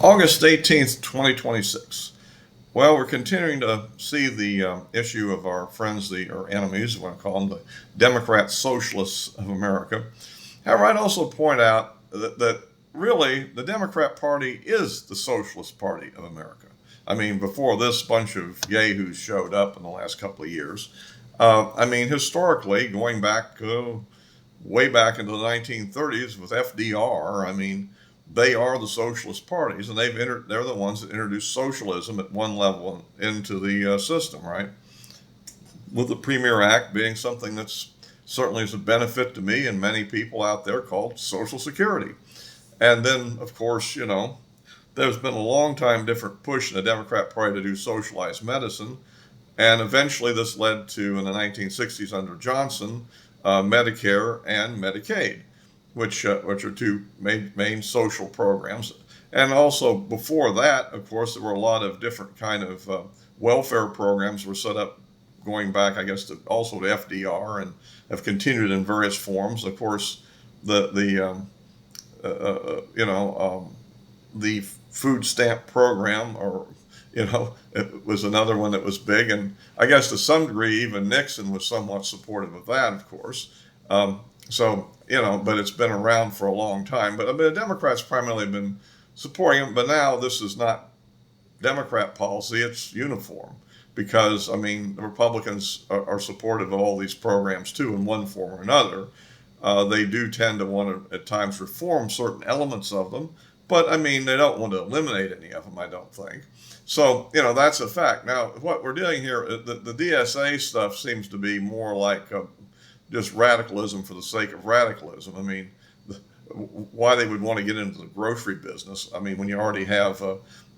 August 18th, 2026. Well, we're continuing to see the issue of our friends, or enemies, I want to call them, the Democrat Socialists of America. However, I'd also point out that really the Democrat Party is the Socialist Party of America. I mean, before this bunch of yahoos showed up in the last couple of years, historically, going back way back into the 1930s with FDR, they are the socialist parties, and they're the ones that introduced socialism at one level into the system, right? With the Premier Act being something that's certainly is a benefit to me and many people out there called Social Security. And then, of course, there's been a long time different push in the Democrat Party to do socialized medicine. And eventually this led to, in the 1960s under Johnson, Medicare and Medicaid, which are two main social programs. And also before that, of course, there were a lot of different kind of welfare programs were set up going back, I guess, also to FDR and have continued in various forms. Of course, the food stamp program, it was another one that was big. And I guess to some degree, even Nixon was somewhat supportive of that, of course. But it's been around for a long time. But the Democrats primarily have been supporting it. But now this is not Democrat policy, it's uniform. Because, the Republicans are supportive of all these programs too in one form or another. They do tend to want to, at times, reform certain elements of them. But, they don't want to eliminate any of them, I don't think. So, that's a fact. Now, what we're doing here, the DSA stuff seems to be more like just radicalism for the sake of radicalism. Why they would want to get into the grocery business? When you already have,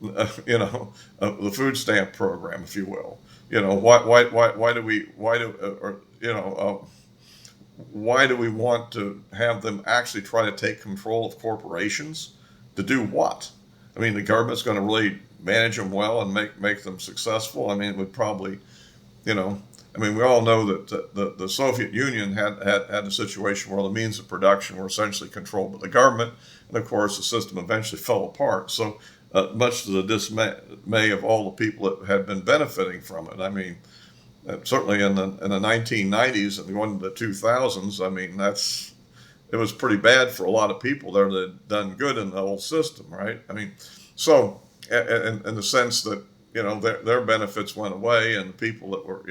the food stamp program, if you will. Why do we want to have them actually try to take control of corporations? To do what? The government's going to really manage them well and make them successful. It would probably, we all know that the Soviet Union had a situation where the means of production were essentially controlled by the government, and of course the system eventually fell apart. So much to the dismay of all the people that had been benefiting from it. Certainly in the 1990s and going into the 2000s, it was pretty bad for a lot of people there that had done good in the whole system, right? So in the sense that their benefits went away and the people that were,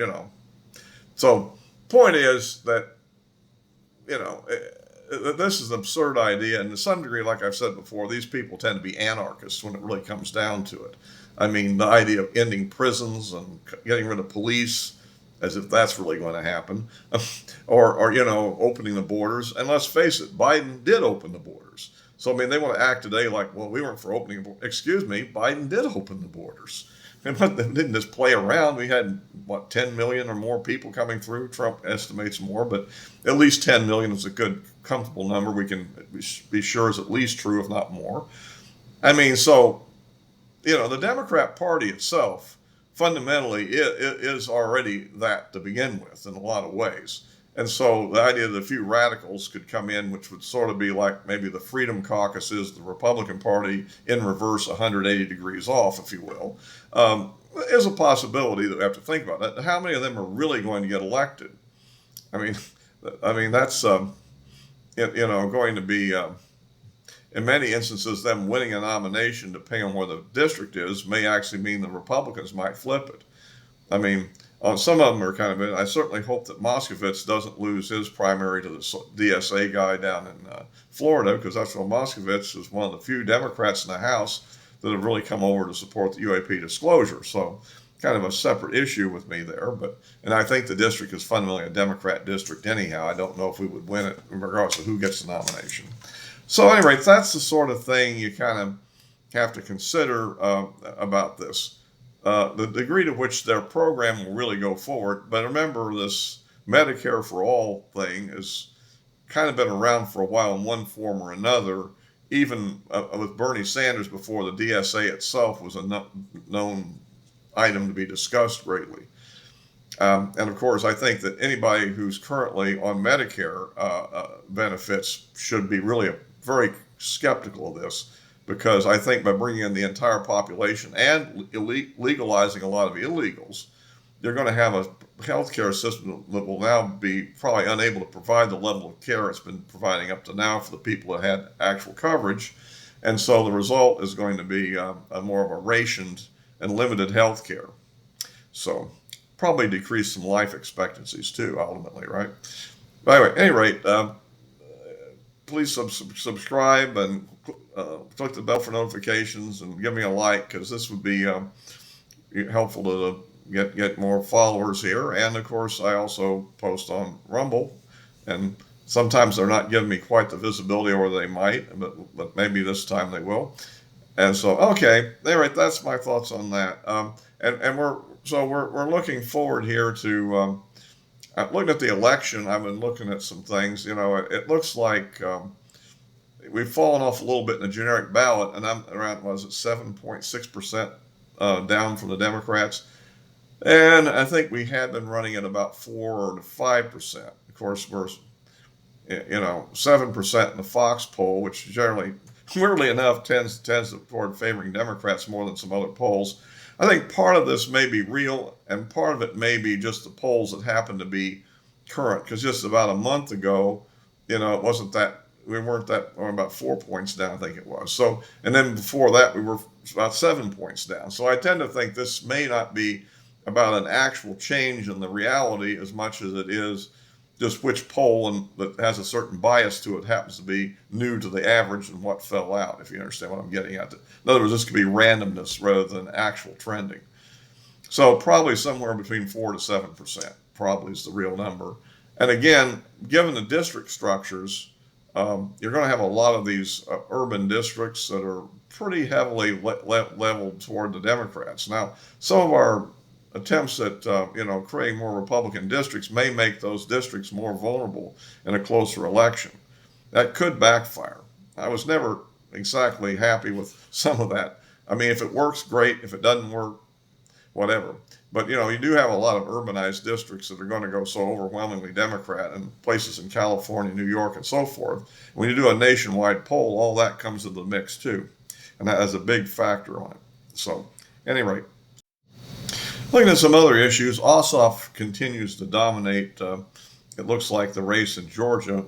So, point is that, this is an absurd idea, and to some degree, like I've said before, these people tend to be anarchists when it really comes down to it. The idea of ending prisons and getting rid of police, as if that's really going to happen, or opening the borders. And let's face it, Biden did open the borders. So, they want to act today like, well, we weren't for opening the borders. Excuse me, Biden did open the borders. And they didn't just play around. We had, 10 million or more people coming through. Trump estimates more, but at least 10 million is a good, comfortable number. We can be sure is at least true, if not more. The Democrat Party itself fundamentally is already that to begin with in a lot of ways. And so the idea that a few radicals could come in, which would sort of be like maybe the Freedom Caucus is the Republican Party in reverse, 180 degrees off, if you will, is a possibility that we have to think about. How many of them are really going to get elected? That's going to be, in many instances, them winning a nomination, depending on where the district is, may actually mean the Republicans might flip it. Some of them are kind of, I certainly hope that Moskowitz doesn't lose his primary to the DSA guy down in Florida, because that's where Moskowitz is one of the few Democrats in the House that have really come over to support the UAP disclosure. So kind of a separate issue with me there. And I think the district is fundamentally a Democrat district anyhow. I don't know if we would win it regardless of who gets the nomination. So anyway, that's the sort of thing you kind of have to consider about this. The degree to which their program will really go forward. But remember, this Medicare for All thing has kind of been around for a while in one form or another, even with Bernie Sanders before the DSA itself was a known item to be discussed greatly. And of course, I think that anybody who's currently on Medicare benefits should be really very skeptical of this. because I think by bringing in the entire population and legalizing a lot of illegals, they're going to have a healthcare system that will now be probably unable to provide the level of care it's been providing up to now for the people that had actual coverage. And so the result is going to be a more of a rationed and limited health care. So probably decrease some life expectancies too, ultimately, right? But anyway, at any rate, please subscribe and click the bell for notifications and give me a like, because this would be helpful to get more followers here. And of course, I also post on Rumble, and sometimes they're not giving me quite the visibility, or they might, but maybe this time they will. And so, okay, anyway, that's my thoughts on that. And we're looking forward here to looking at the election. I've been looking at some things. It looks like we've fallen off a little bit in the generic ballot, and I'm around, was it 7.6% down from the Democrats. And I think we had been running at about 4 to 5%. Of course, we're 7% in the Fox poll, which generally, weirdly enough, tends toward favoring Democrats more than some other polls. I think part of this may be real, and part of it may be just the polls that happen to be current. Because just about a month ago, it wasn't that, we weren't that, or about 4 points down, I think it was. So, and then before that, we were about 7 points down. So I tend to think this may not be about an actual change in the reality as much as it is just which poll and that has a certain bias to it happens to be new to the average and what fell out, if you understand what I'm getting at. In other words, this could be randomness rather than actual trending. So probably somewhere between 4 to 7% probably is the real number. And again, given the district structures, you're going to have a lot of these urban districts that are pretty heavily leveled toward the Democrats. Now, some of our attempts at creating more Republican districts may make those districts more vulnerable in a closer election. That could backfire. I was never exactly happy with some of that. I mean, if it works, great. If it doesn't work, whatever. But you do have a lot of urbanized districts that are going to go so overwhelmingly Democrat, and places in California, New York, and so forth. When you do a nationwide poll, all that comes into the mix too, and that has a big factor on it. So, at any rate, looking at some other issues, Ossoff continues to dominate. It looks like the race in Georgia.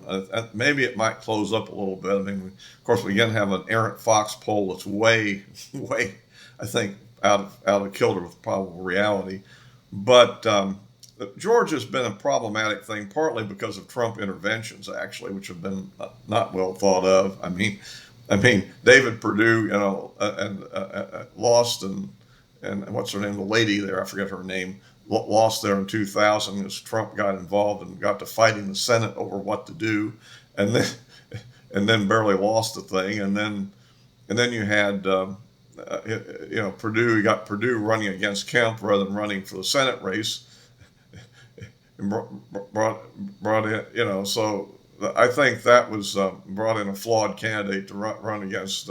Maybe it might close up a little bit. I mean, of course, we again have an errant Fox poll that's way, I think, out of kilter with probable reality. But Georgia's been a problematic thing, partly because of Trump interventions, actually, which have been not well thought of. I mean, David Perdue, lost, and what's her name, the lady there, I forget her name, lost there in 2000 as Trump got involved and got to fighting the Senate over what to do, and then barely lost the thing, and then you had Perdue. You got Perdue running against Kemp rather than running for the Senate race, and brought in, so I think that was brought in a flawed candidate to run against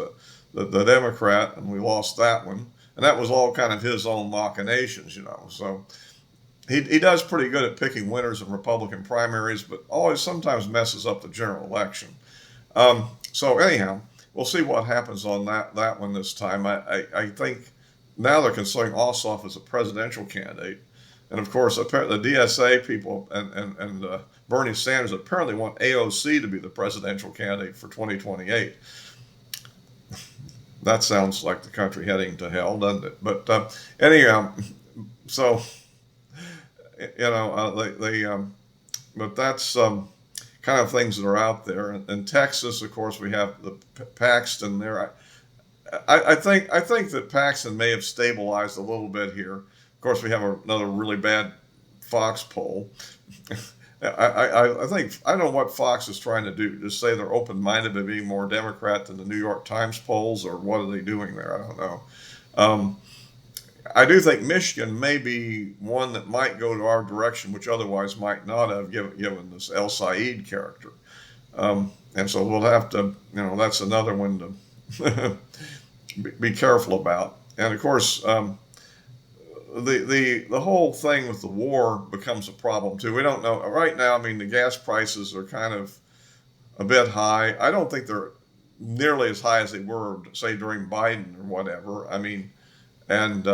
the Democrat, and we lost that one. And that was all kind of his own machinations, So he does pretty good at picking winners in Republican primaries, but always sometimes messes up the general election. So anyhow, we'll see what happens on that one this time. I think now they're considering Ossoff as a presidential candidate. And of course, apparently the DSA people and Bernie Sanders apparently want AOC to be the presidential candidate for 2028. That sounds like the country heading to hell, doesn't it? But anyhow, so but that's kind of things that are out there. In Texas, of course, we have the Paxton there. I think that Paxton may have stabilized a little bit here. Of course, we have another really bad Fox poll. I think, I don't know what Fox is trying to do. Just say they're open-minded to being more Democrat than the New York Times polls, or what are they doing there? I don't know. I do think Michigan may be one that might go to our direction, which otherwise might not have, given this El Said character. And so we'll have to, that's another one to be careful about. And of course, the whole thing with the war becomes a problem too. We don't know right now. I mean, the gas prices are kind of a bit high. I don't think they're nearly as high as they were, say, during Biden or whatever. I mean, and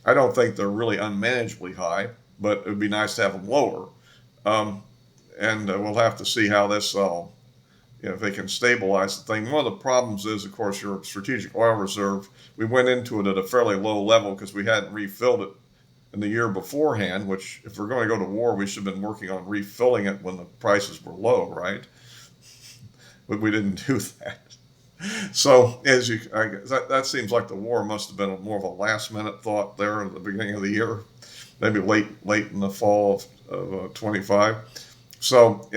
I don't think they're really unmanageably high, but it would be nice to have them lower. Um, and we'll have to see how this all, if they can stabilize the thing. One of the problems is, of course, your strategic oil reserve. We went into it at a fairly low level because we hadn't refilled it in the year beforehand, which if we're going to go to war, we should have been working on refilling it when the prices were low, right? But we didn't do that. So that seems like the war must have been more of a last minute thought there at the beginning of the year, maybe late in the fall of 25. So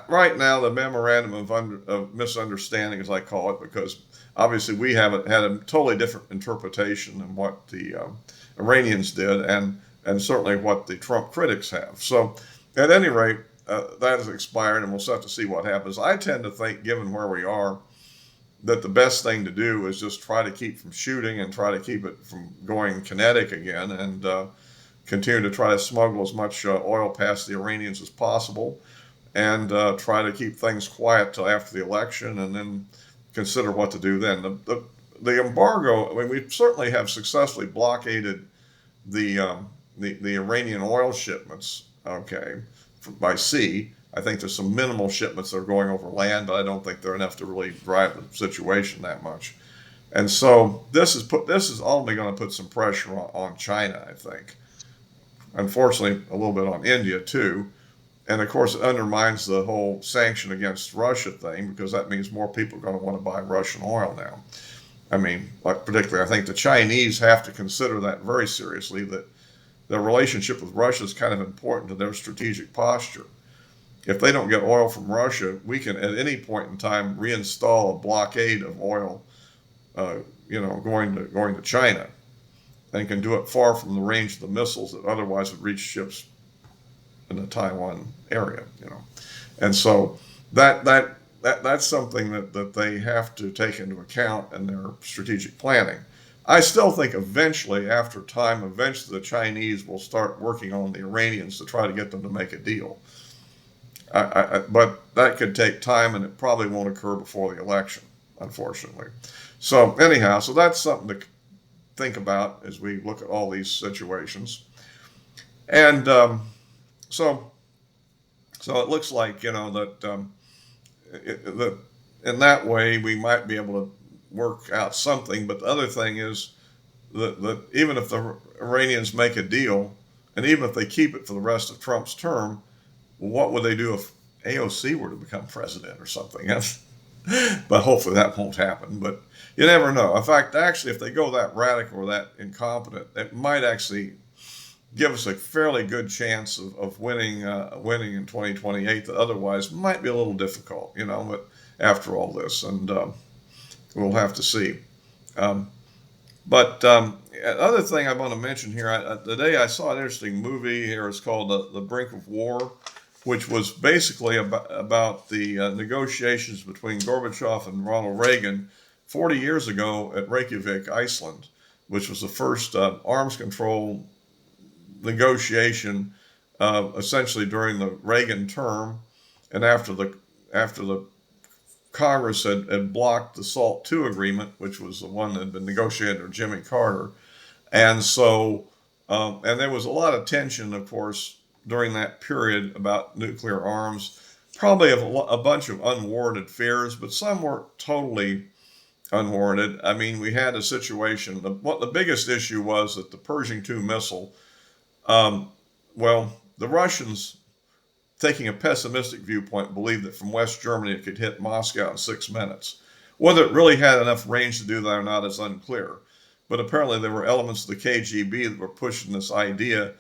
right now, the memorandum of misunderstanding, as I call it, because obviously we haven't had a totally different interpretation than what the Iranians did, and certainly what the Trump critics have. So, at any rate, that has expired, and we'll have to see what happens. I tend to think, given where we are, that the best thing to do is just try to keep from shooting and try to keep it from going kinetic again, and continue to try to smuggle as much oil past the Iranians as possible, and try to keep things quiet till after the election, and then consider what to do then. The embargo, I mean, we certainly have successfully blockaded the Iranian oil shipments, okay, by sea. I think there's some minimal shipments that are going over land, but I don't think they're enough to really drive the situation that much. And so this is ultimately going to put some pressure on China, I think. Unfortunately, a little bit on India too. And of course, it undermines the whole sanction against Russia thing, because that means more people are going to want to buy Russian oil now. I mean, like particularly, I think the Chinese have to consider that very seriously, that their relationship with Russia is kind of important to their strategic posture. If they don't get oil from Russia, we can at any point in time reinstall a blockade of oil, going to China, and can do it far from the range of the missiles that otherwise would reach ships in the Taiwan area. And so that's something that they have to take into account in their strategic planning. I still think eventually the Chinese will start working on the Iranians to try to get them to make a deal. But that could take time, and it probably won't occur before the election, unfortunately. So anyhow, so that's something to think about as we look at all these situations. And so it looks like, that in that way we might be able to work out something. But the other thing is that even if the Iranians make a deal, and even if they keep it for the rest of Trump's term, what would they do if AOC were to become president or something? But hopefully that won't happen. But you never know. In fact, actually, if they go that radical or that incompetent, it might actually give us a fairly good chance of winning in 2028 that otherwise might be a little difficult, but after all this, and we'll have to see. But other thing I want to mention here, today I saw an interesting movie here. It's called The Brink of War, which was basically about the negotiations between Gorbachev and Ronald Reagan 40 years ago at Reykjavik, Iceland, which was the first arms control negotiation essentially during the Reagan term, and after the Congress had blocked the SALT II agreement, which was the one that had been negotiated under Jimmy Carter. And so, and there was a lot of tension, of course, during that period about nuclear arms, probably a bunch of unwarranted fears, but some weren't totally unwarranted. I mean, we had a situation, the biggest issue was that the Pershing II missile, the Russians, taking a pessimistic viewpoint, believed that from West Germany it could hit Moscow in 6 minutes. Whether it really had enough range to do that or not is unclear. But apparently there were elements of the KGB that were pushing this idea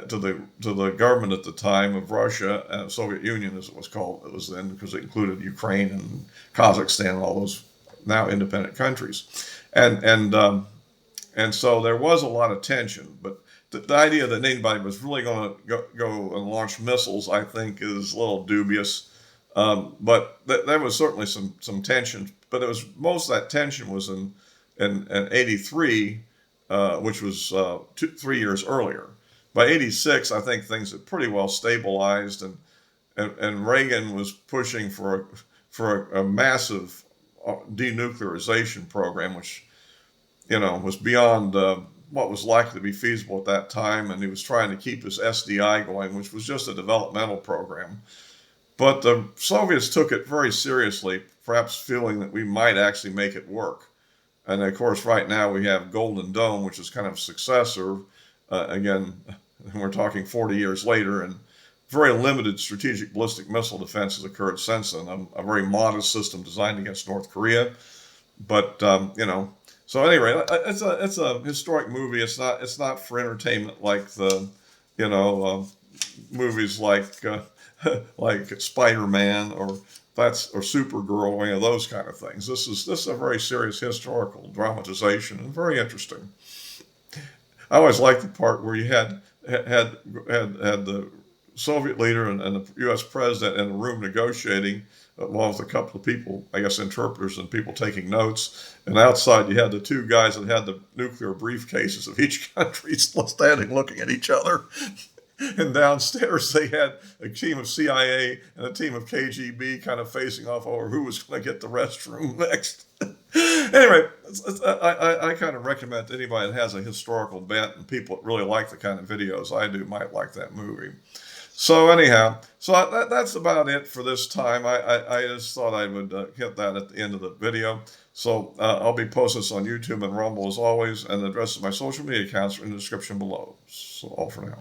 to the government at the time of Russia and Soviet Union, as it was called. It was then, because it included Ukraine and Kazakhstan and all those now independent countries. And so there was a lot of tension. But the idea that anybody was really going to go and launch missiles, I think, is a little dubious. But there was certainly some tension. But most of that tension was in 83, which was 3 years earlier. By 86, I think things had pretty well stabilized, and Reagan was pushing for for a massive denuclearization program, which, was beyond what was likely to be feasible at that time. And he was trying to keep his SDI going, which was just a developmental program. But the Soviets took it very seriously, perhaps feeling that we might actually make it work. And of course, right now we have Golden Dome, which is kind of a successor. Again, we're talking 40 years later, and very limited strategic ballistic missile defense has occurred since then. A very modest system designed against North Korea. But so anyway, it's a historic movie. It's not for entertainment like the movies like Spider-Man or Supergirl, or any of those kind of things. This is a very serious historical dramatization and very interesting. I always liked the part where you had the Soviet leader and the U.S. president in a room negotiating, along with a couple of people, I guess interpreters and people taking notes. And outside you had the two guys that had the nuclear briefcases of each country standing looking at each other. And downstairs they had a team of CIA and a team of KGB kind of facing off over who was going to get the restroom next. Anyway, I kind of recommend to anybody that has a historical bent and people that really like the kind of videos I do might like that movie. So anyhow, that's about it for this time. I just thought I would hit that at the end of the video. So I'll be posting this on YouTube and Rumble as always, and the address of my social media accounts are in the description below. So all for now.